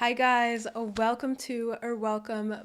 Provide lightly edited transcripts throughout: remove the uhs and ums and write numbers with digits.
Hi guys, welcome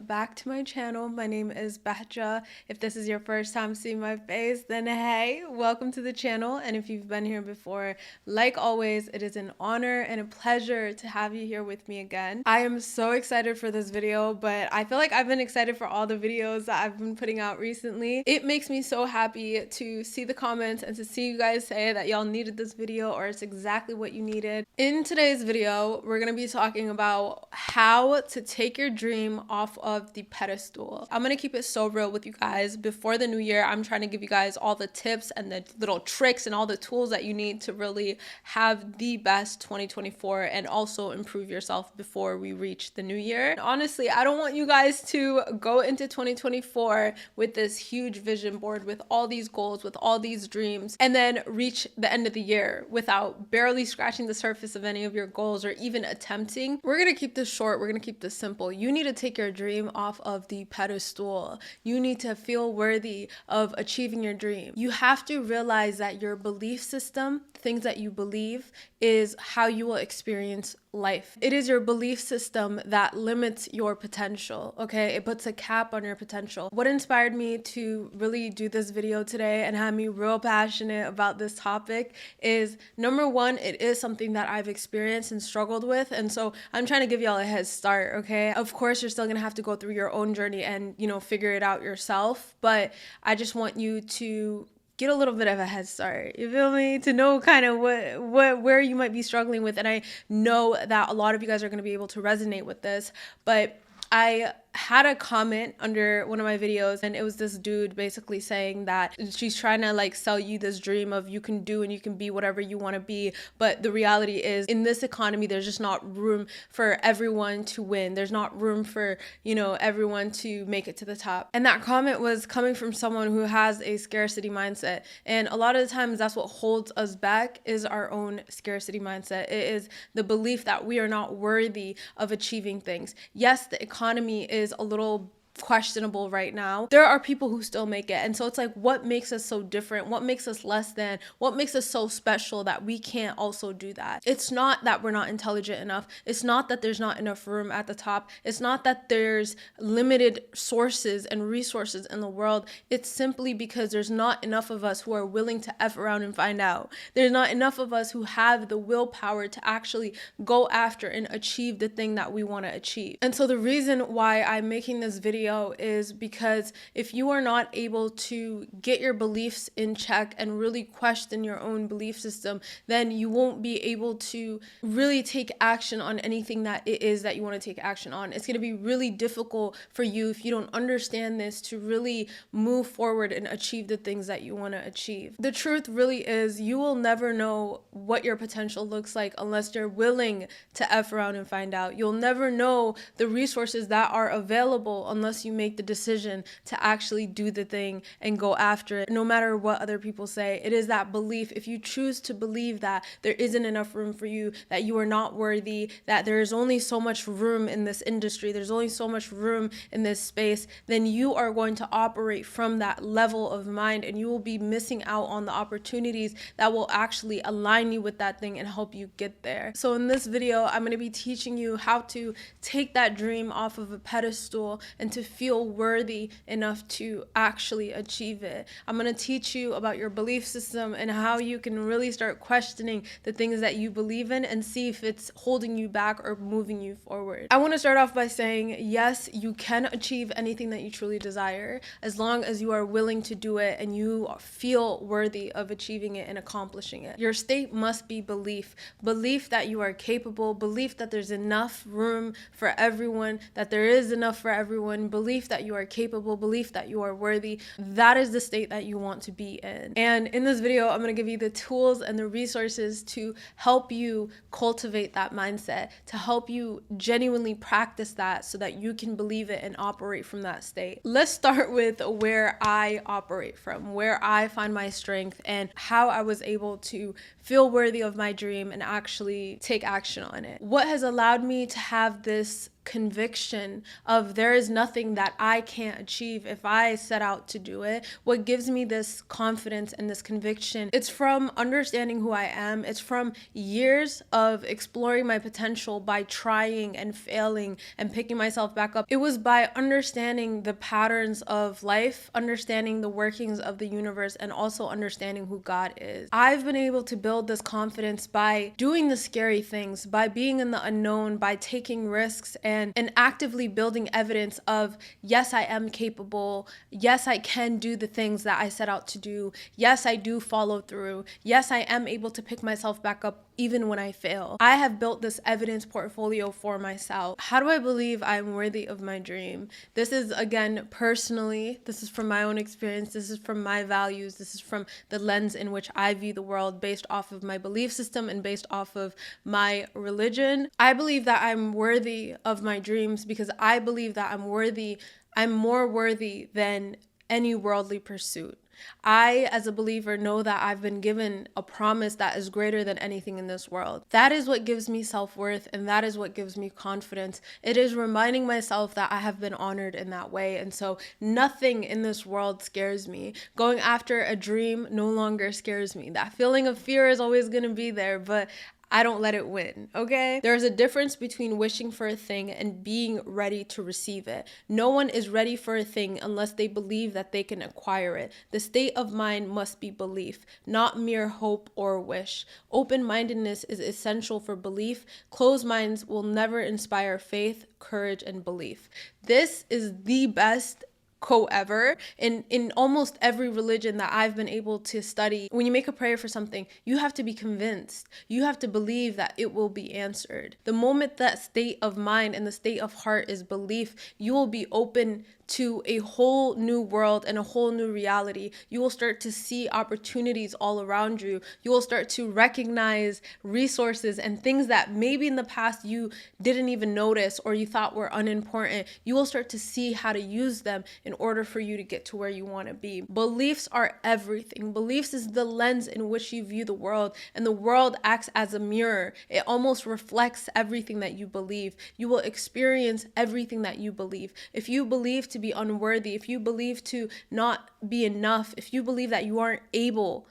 back to my channel. My name is Bahja. If this is your first time seeing my face, then hey, welcome to the channel. And if you've been here before, like always, it is an honor and a pleasure to have you here with me again. I am so excited for this video, but I feel like I've been excited for all the videos that I've been putting out recently. It makes me so happy to see the comments and to see you guys say that y'all needed this video or it's exactly what you needed. In today's video, we're gonna be talking about how to take your dream off of the pedestal. I'm gonna keep it so real with you guys. Before the new year, I'm trying to give you guys all the tips and the little tricks and all the tools that you need to really have the best 2024 and also improve yourself before we reach the new year. Honestly, I don't want you guys to go into 2024 with this huge vision board, with all these goals, with all these dreams, and then reach the end of the year without barely scratching the surface of any of your goals or even attempting. We're gonna keep this short, we're gonna keep this simple. You need to take your dream off of the pedestal. You need to feel worthy of achieving your dream. You have to realize that your belief system, things that you believe, is how you will experience life. It is your belief system that limits your potential, okay? It puts a cap on your potential. What inspired me to really do this video today and have me real passionate about this topic is, number one, it is something that I've experienced and struggled with, and so I'm trying to give y'all a head start, okay? Of course, you're still gonna have to go through your own journey and, figure it out yourself, but I just want you to get a little bit of a head start, you feel me, to know kind of where you might be struggling with. And I know that a lot of you guys are going to be able to resonate with this, but I had a comment under one of my videos, and it was this dude basically saying that she's trying to like sell you this dream of you can do and you can be whatever you want to be, but the reality is, in this economy, there's just not room for everyone to win. There's not room for everyone to make it to the top. And that comment was coming from someone who has a scarcity mindset, and a lot of the times that's what holds us back, is our own scarcity mindset. It is the belief that we are not worthy of achieving things. Yes, the economy is a little questionable right now. There are people who still make it, and so it's like, what makes us so different? What makes us less than? What makes us so special that we can't also do that? It's not that we're not intelligent enough. It's not that there's not enough room at the top. It's not that there's limited sources and resources in the world. It's simply because there's not enough of us who are willing to F around and find out. There's not enough of us who have the willpower to actually go after and achieve the thing that we want to achieve. And so the reason why I'm making this video is because if you are not able to get your beliefs in check and really question your own belief system, then you won't be able to really take action on anything that it is that you want to take action on. It's going to be really difficult for you, if you don't understand this, to really move forward and achieve the things that you want to achieve. The truth really is, you will never know what your potential looks like unless you're willing to F around and find out. You'll never know the resources that are available unless you make the decision to actually do the thing and go after it, no matter what other people say. It is that belief. If you choose to believe that there isn't enough room for you, that you are not worthy, that there is only so much room in this industry, there's only so much room in this space, then you are going to operate from that level of mind, and you will be missing out on the opportunities that will actually align you with that thing and help you get there. So in this video, I'm going to be teaching you how to take that dream off of a pedestal and to feel worthy enough to actually achieve it. I'm going to teach you about your belief system and how you can really start questioning the things that you believe in and see if it's holding you back or moving you forward. I want to start off by saying, yes, you can achieve anything that you truly desire, as long as you are willing to do it and you feel worthy of achieving it and accomplishing it. Your state must be belief. Belief that you are capable, belief that there's enough room for everyone, that there is enough for everyone, belief that you are capable, belief that you are worthy. That is the state that you want to be in. And in this video, I'm going to give you the tools and the resources to help you cultivate that mindset, to help you genuinely practice that so that you can believe it and operate from that state. Let's start with where I operate from, where I find my strength, and how I was able to feel worthy of my dream and actually take action on it. What has allowed me to have this conviction of there is nothing that I can't achieve if I set out to do it. What gives me this confidence and this conviction, it's from understanding who I am. It's from years of exploring my potential by trying and failing and picking myself back up. It was by understanding the patterns of life, understanding the workings of the universe, and also understanding who God is. I've been able to build this confidence by doing the scary things, by being in the unknown, by taking risks, and actively building evidence of, yes, I am capable. Yes, I can do the things that I set out to do. Yes, I do follow through. Yes, I am able to pick myself back up even when I fail. I have built this evidence portfolio for myself. How do I believe I'm worthy of my dream? This is, again, personally, this is from my own experience. This is from my values. This is from the lens in which I view the world based off of my belief system and based off of my religion. I believe that I'm worthy of my dreams because I believe that I'm more worthy than any worldly pursuit. I, as a believer, know that I've been given a promise that is greater than anything in this world. That is what gives me self-worth, and that is what gives me confidence. It is reminding myself that I have been honored in that way, and so nothing in this world scares me. Going after a dream no longer scares me. That feeling of fear is always going to be there, but I don't let it win, okay? There's a difference between wishing for a thing and being ready to receive it. No one is ready for a thing unless they believe that they can acquire it. The state of mind must be belief, not mere hope or wish. Open-mindedness is essential for belief. Closed minds will never inspire faith, courage, and belief. This is the best quote ever in almost every religion that I've been able to study. When you make a prayer for something, you have to be convinced. You have to believe that it will be answered. The moment that state of mind and the state of heart is belief, you will be open to a whole new world and a whole new reality. You will start to see opportunities all around you. You will start to recognize resources and things that maybe in the past you didn't even notice or you thought were unimportant. You will start to see how to use them in order for you to get to where you want to be. Beliefs are everything. Beliefs is the lens in which you view the world, and the world acts as a mirror. It almost reflects everything that you believe. You will experience everything that you believe. If you believe to be unworthy, if you believe to not be enough, if you believe that you aren't able,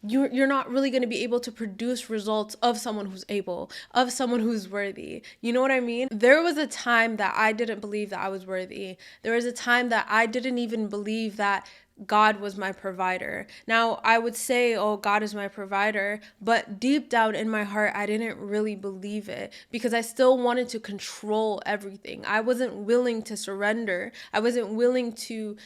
you're not really going to be able to produce results of someone who's able, of someone who's worthy. You know what I mean? There was a time that I didn't believe that I was worthy. There was a time that I didn't even believe that God was my provider. Now, I would say, oh, God is my provider, but deep down in my heart, I didn't really believe it because I still wanted to control everything. I wasn't willing to surrender. I wasn't willing to,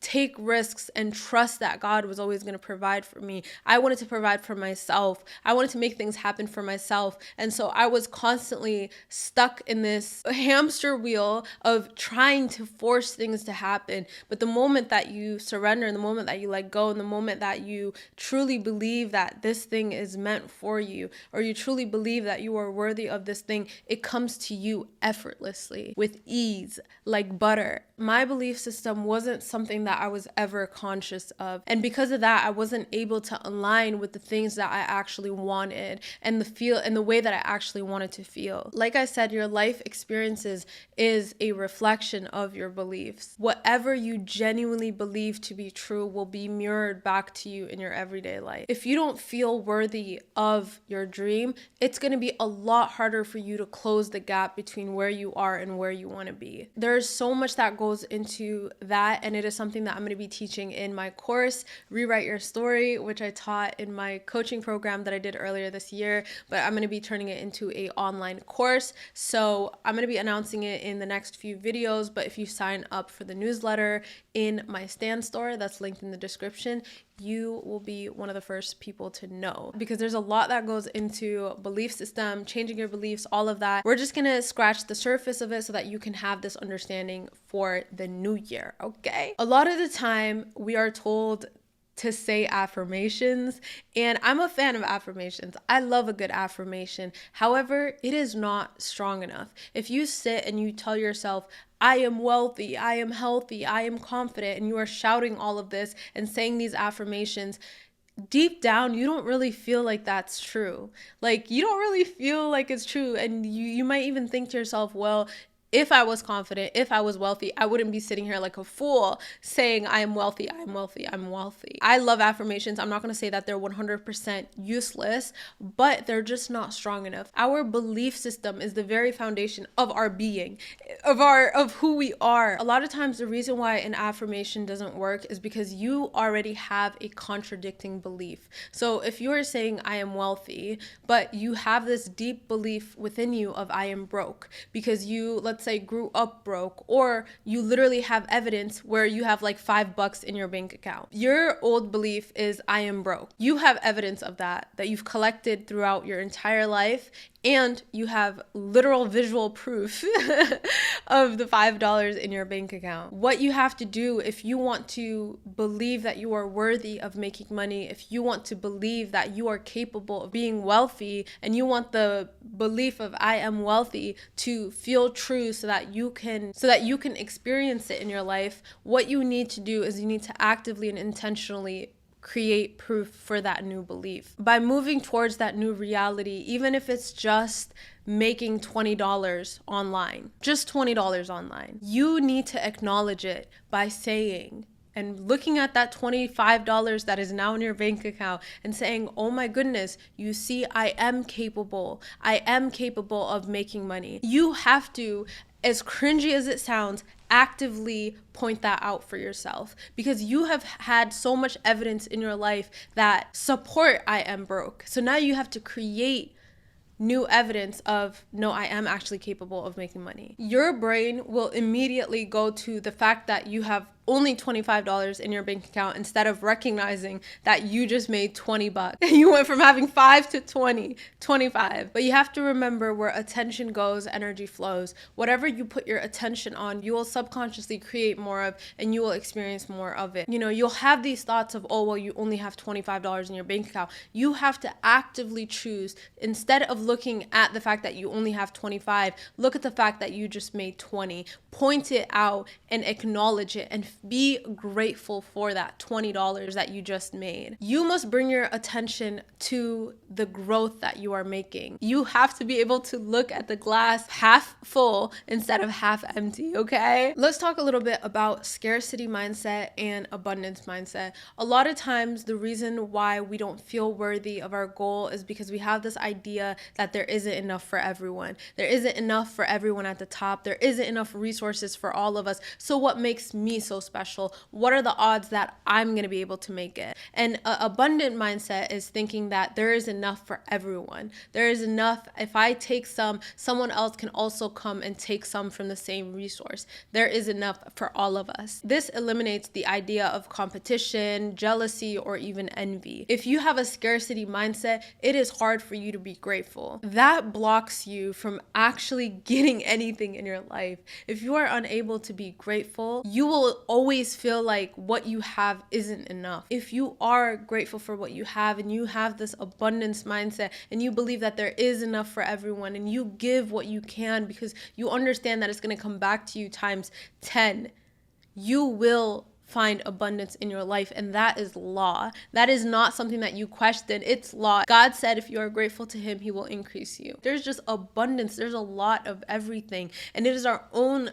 take risks and trust that God was always going to provide for me. I wanted to provide for myself. I wanted to make things happen for myself. And so I was constantly stuck in this hamster wheel of trying to force things to happen. But the moment that you surrender, and the moment that you let go, and the moment that you truly believe that this thing is meant for you, or you truly believe that you are worthy of this thing, it comes to you effortlessly, with ease, like butter. My belief system wasn't something that I was ever conscious of. And because of that, I wasn't able to align with the things that I actually wanted and the way that I actually wanted to feel. Like I said, your life experiences is a reflection of your beliefs. Whatever you genuinely believe to be true will be mirrored back to you in your everyday life. If you don't feel worthy of your dream, it's going to be a lot harder for you to close the gap between where you are and where you want to be. There's so much that goes into that, and it is something that I'm going to be teaching in my course, Rewrite Your Story, which I taught in my coaching program that I did earlier this year, but I'm going to be turning it into an online course. So I'm going to be announcing it in the next few videos, but if you sign up for the newsletter in my Stan store, that's linked in the description, you will be one of the first people to know, because there's a lot that goes into belief system, changing your beliefs, all of that. We're just gonna scratch the surface of it so that you can have this understanding for the new year, okay? A lot of the time we are told to say affirmations, and I'm a fan of affirmations. I love a good affirmation. However, it is not strong enough. If you sit and you tell yourself, I am wealthy, I am healthy, I am confident, and you are shouting all of this and saying these affirmations, deep down, you don't really feel like that's true. Like, you don't really feel like it's true. And you might even think to yourself, well, if I was confident, if I was wealthy, I wouldn't be sitting here like a fool saying I am wealthy, I'm wealthy, I'm wealthy. I love affirmations. I'm not going to say that they're 100% useless, but they're just not strong enough. Our belief system is the very foundation of our being, of who we are. A lot of times the reason why an affirmation doesn't work is because you already have a contradicting belief. So if you're saying I am wealthy, but you have this deep belief within you of I am broke because you, let's say, grew up broke, or you literally have evidence where you have like $5 in your bank account. Your old belief is I am broke. You have evidence of that you've collected throughout your entire life, and you have literal visual proof of the $5 in your bank account. What you have to do if you want to believe that you are worthy of making money, if you want to believe that you are capable of being wealthy, and you want the belief of I am wealthy to feel true so that you can experience it in your life, what you need to do is you need to actively and intentionally create proof for that new belief. By moving towards that new reality, even if it's just making $20 online, just $20 online, you need to acknowledge it by saying and looking at that $25 that is now in your bank account and saying, oh my goodness, you see, I am capable of making money. You have to, as cringy as it sounds, actively point that out for yourself, because you have had so much evidence in your life that support I am broke. So now you have to create new evidence of, no, I am actually capable of making money. Your brain will immediately go to the fact that you have only $25 in your bank account instead of recognizing that you just made $20. You went from having 5 to 20, 25. But you have to remember, where attention goes, energy flows. Whatever you put your attention on, you will subconsciously create more of, and you will experience more of it. You know, you'll have these thoughts of, oh, well, you only have $25 in your bank account. You have to actively choose, instead of looking at the fact that you only have 25, look at the fact that you just made 20. Point it out and acknowledge it, and be grateful for that $20 that you just made. You must bring your attention to the growth that you are making. You have to be able to look at the glass half full instead of half empty, okay? Let's talk a little bit about scarcity mindset and abundance mindset. A lot of times the reason why we don't feel worthy of our goal is because we have this idea that there isn't enough for everyone. There isn't enough for everyone at the top. There isn't enough resources for all of us. So what makes me so special? What are the odds that I'm going to be able to make it? And an abundant mindset is thinking that there is enough for everyone. There is enough. If I take some, someone else can also come and take some from the same resource. There is enough for all of us. This eliminates the idea of competition, jealousy, or even envy. If you have a scarcity mindset, it is hard for you to be grateful. That blocks you from actually getting anything in your life. If you are unable to be grateful, you will always feel like what you have isn't enough. If you are grateful for what you have, and you have this abundance mindset, and you believe that there is enough for everyone, and you give what you can because you understand that it's going to come back to you times 10, you will find abundance in your life. And that is law. That is not something that you question. It's law. God said if you are grateful to him, he will increase you. There's just abundance. There's a lot of everything. And it is our own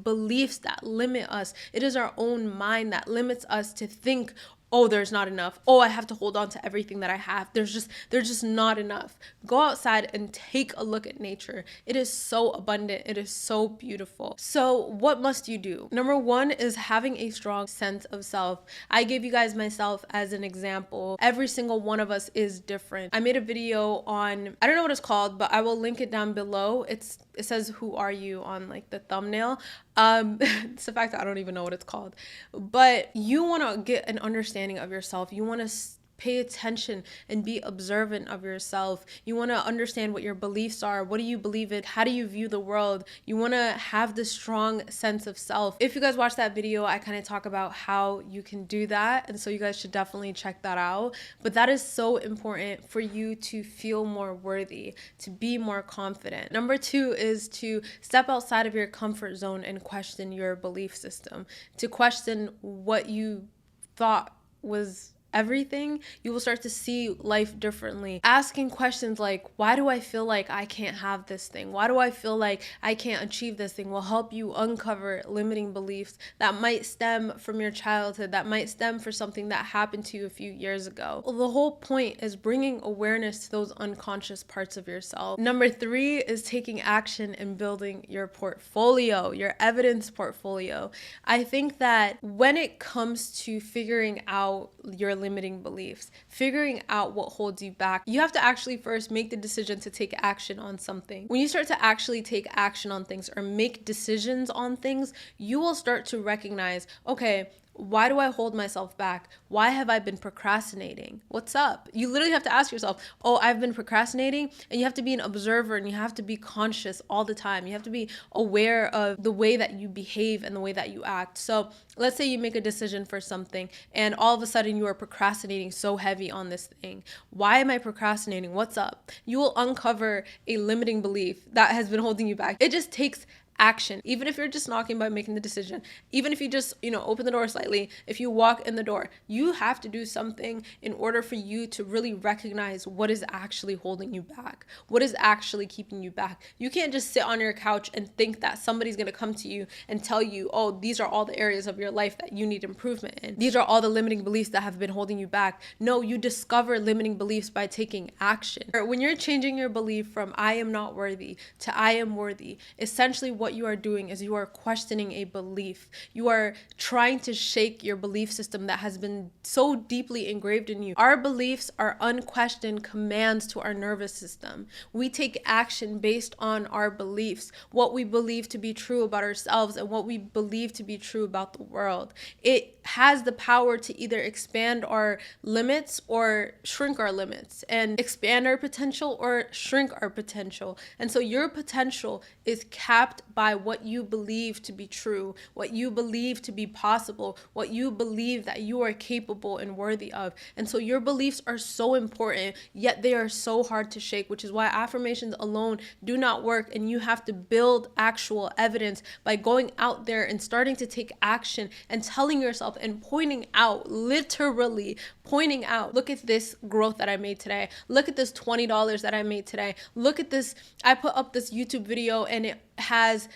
beliefs that limit us. It is our own mind that limits us to think, oh, there's not enough. Oh, I have to hold on to everything that I have. There's just not enough. Go outside and take a look at nature. It is so abundant. It is so beautiful. So what must you do? Number one is having a strong sense of self. I gave you guys myself as an example. Every single one of us is different. I made a video on, I don't know what it's called, but I will link it down below. It says, who are you, on like the thumbnail. It's the fact that I don't even know what it's called, but you want to get an understanding of yourself. You want to pay attention and be observant of yourself. You want to understand what your beliefs are. What do you believe in? How do you view the world? You want to have this strong sense of self. If you guys watch that video, I kind of talk about how you can do that. And so you guys should definitely check that out. But that is so important for you to feel more worthy, to be more confident. Number two is to step outside of your comfort zone and question your belief system, to question what you thought was everything, you will start to see life differently. Asking questions like, why do I feel like I can't have this thing? Why do I feel like I can't achieve this thing? Will help you uncover limiting beliefs that might stem from your childhood, that might stem from something that happened to you a few years ago. Well, the whole point is bringing awareness to those unconscious parts of yourself. Number 3 is taking action and building your portfolio, your evidence portfolio. I think that when it comes to figuring out your limiting beliefs, figuring out what holds you back, you have to actually first make the decision to take action on something. When you start to actually take action on things or make decisions on things, you will start to recognize, okay, why do I hold myself back? Why have I been procrastinating? What's up? You literally have to ask yourself, oh, I've been procrastinating. And you have to be an observer and you have to be conscious all the time. You have to be aware of the way that you behave and the way that you act. So let's say you make a decision for something and all of a sudden you are procrastinating so heavy on this thing. Why am I procrastinating? What's up? You will uncover a limiting belief that has been holding you back. It just takes action. Even if you're just knocking by making the decision, even if you just, open the door slightly, if you walk in the door, you have to do something in order for you to really recognize what is actually holding you back, what is actually keeping you back. You can't just sit on your couch and think that somebody's going to come to you and tell you, oh, these are all the areas of your life that you need improvement in. These are all the limiting beliefs that have been holding you back. No, you discover limiting beliefs by taking action. When you're changing your belief from I am not worthy to I am worthy, essentially what you are doing is you are questioning a belief. You are trying to shake your belief system that has been so deeply engraved in you. Our beliefs are unquestioned commands to our nervous system. We take action based on our beliefs, what we believe to be true about ourselves and what we believe to be true about the world. It has the power to either expand our limits or shrink our limits, and expand our potential or shrink our potential. And so your potential is capped by what you believe to be true, what you believe to be possible, what you believe that you are capable and worthy of. And so your beliefs are so important, yet they are so hard to shake, which is why affirmations alone do not work. And you have to build actual evidence by going out there and starting to take action and telling yourself and pointing out, literally pointing out, look at this growth that I made today. Look at this $20 that I made today. Look at this. I put up this YouTube video and it has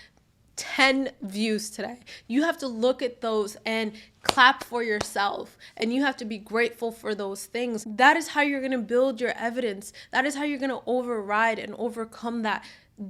10 views today. You have to look at those and clap for yourself, and you have to be grateful for those things. That is how you're going to build your evidence. That is how you're going to override and overcome that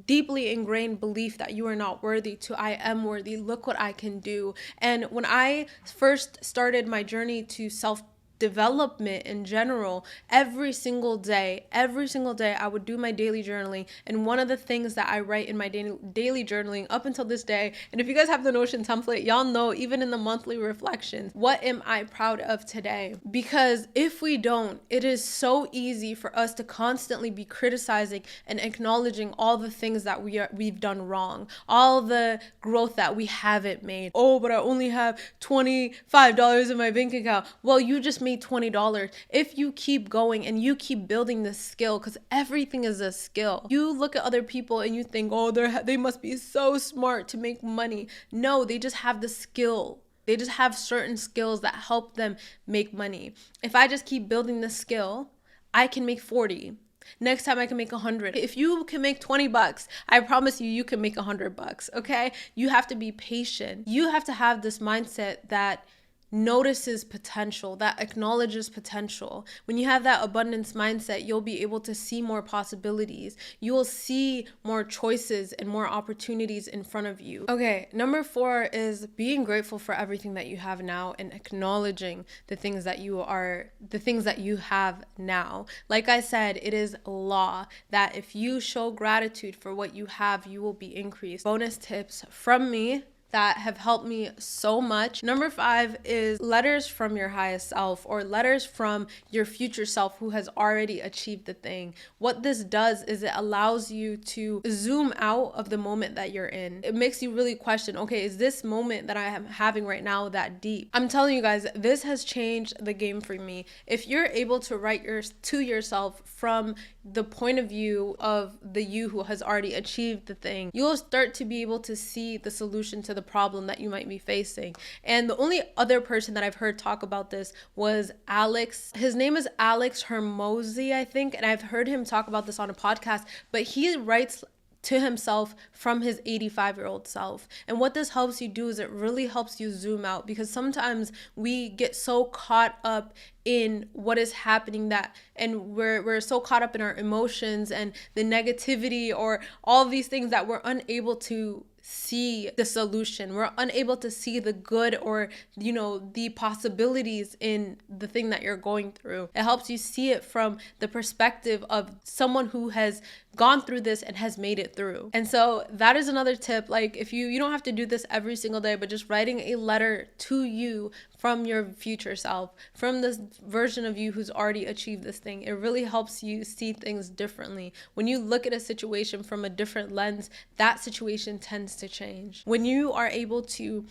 deeply ingrained belief that you are not worthy to I am worthy. Look what I can do. And when I first started my journey to self-development in general, every single day I would do my daily journaling. And one of the things that I write in my daily journaling up until this day, and if you guys have the Notion template, y'all know, even in the monthly reflections, what am I proud of today? Because if we don't, it is so easy for us to constantly be criticizing and acknowledging all the things that we've done wrong, all the growth that we haven't made. Oh, but I only have $25 in my bank account. Well, you just made $20. If you keep going and you keep building this skill, because everything is a skill. You look at other people and you think, oh, they must be so smart to make money. No, they just have the skill. They just have certain skills that help them make money. If I just keep building the skill, I can make 40. Next time I can make 100. If you can make $20, I promise you can make $100, okay? You have to be patient. You have to have this mindset that notices potential, that acknowledges potential. When you have that abundance mindset, you'll be able to see more possibilities. You will see more choices and more opportunities in front of you. Okay, number 4 is being grateful for everything that you have now and acknowledging the things that you have now. Like I said, it is law that if you show gratitude for what you have, you will be increased. Bonus tips from me that have helped me so much. Number 5 is letters from your highest self, or letters from your future self who has already achieved the thing. What this does is it allows you to zoom out of the moment that you're in. It makes you really question, okay, is this moment that I am having right now that deep? I'm telling you guys, this has changed the game for me. If you're able to write to yourself from the point of view of the you who has already achieved the thing, you'll start to be able to see the solution to the problem that you might be facing. And the only other person that I've heard talk about this was Alex. His name is Alex Hermosi, I think, and I've heard him talk about this on a podcast, but he writes to himself from his 85-year-old self. And what this helps you do is it really helps you zoom out, because sometimes we get so caught up in what is happening and we're so caught up in our emotions and the negativity or all of these things that we're unable to see the solution. We're unable to see the good or, the possibilities in the thing that you're going through. It helps you see it from the perspective of someone who has gone through this and has made it through. And so that is another tip. Like, if you don't have to do this every single day, but just writing a letter to you from your future self, from this version of you who's already achieved this thing, it really helps you see things differently. When you look at a situation from a different lens, that situation tends to change. When you are able to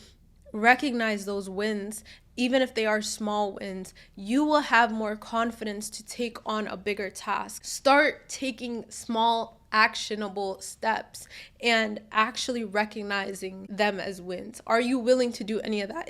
recognize those wins, even if they are small wins, you will have more confidence to take on a bigger task. Start taking small, actionable steps and actually recognizing them as wins. Are you willing to do any of that?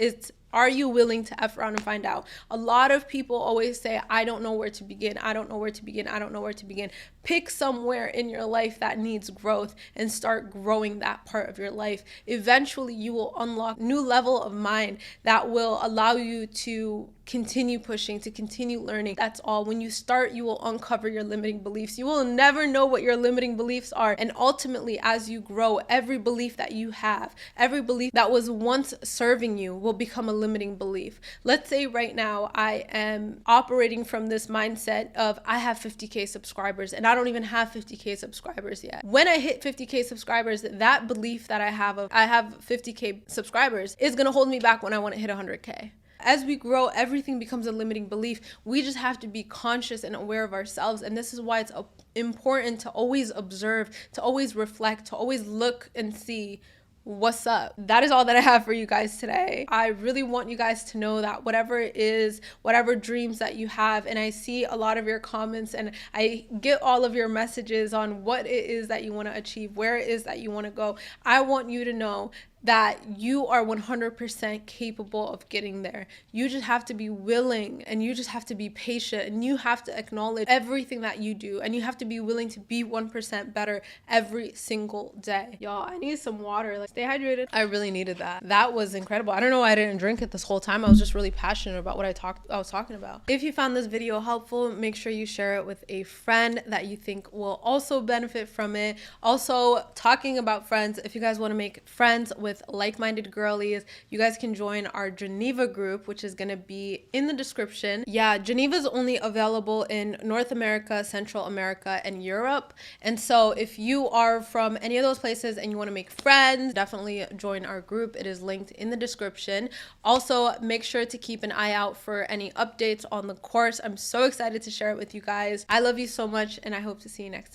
Are you willing to F around and find out? A lot of people always say, I don't know where to begin. I don't know where to begin. I don't know where to begin. Pick somewhere in your life that needs growth and start growing that part of your life. Eventually, you will unlock a new level of mind that will allow you to continue pushing, to continue learning. That's all. When you start, you will uncover your limiting beliefs. You will never know what your limiting beliefs are. And ultimately, as you grow, every belief that you have, every belief that was once serving you will become a limiting belief. Let's say right now I am operating from this mindset of I have 50K subscribers and I don't even have 50K subscribers yet. When I hit 50K subscribers, that belief that I have of I have 50K subscribers is going to hold me back when I want to hit 100K. As we grow, everything becomes a limiting belief. We just have to be conscious and aware of ourselves. And this is why it's important to always observe, to always reflect, to always look and see what's up. That is all that I have for you guys today. I really want you guys to know that whatever it is, whatever dreams that you have, and I see a lot of your comments and I get all of your messages on what it is that you want to achieve, where it is that you want to go. I want you to know that you are 100% capable of getting there. You just have to be willing, and you just have to be patient, and you have to acknowledge everything that you do, and you have to be willing to be 1% better every single day. Y'all, I need some water. Like, stay hydrated. I really needed that. That was incredible. I don't know why I didn't drink it this whole time. I was just really passionate about what I was talking about. If you found this video helpful, make sure you share it with a friend that you think will also benefit from it. Also, talking about friends, if you guys want to make friends with like-minded girlies, you guys can join our Geneva group, which is going to be in the description. Yeah, Geneva is only available in North America, Central America, and Europe. And so if you are from any of those places and you want to make friends, definitely join our group. It is linked in the description. Also, make sure to keep an eye out for any updates on the course. I'm so excited to share it with you guys. I love you so much, and I hope to see you next time.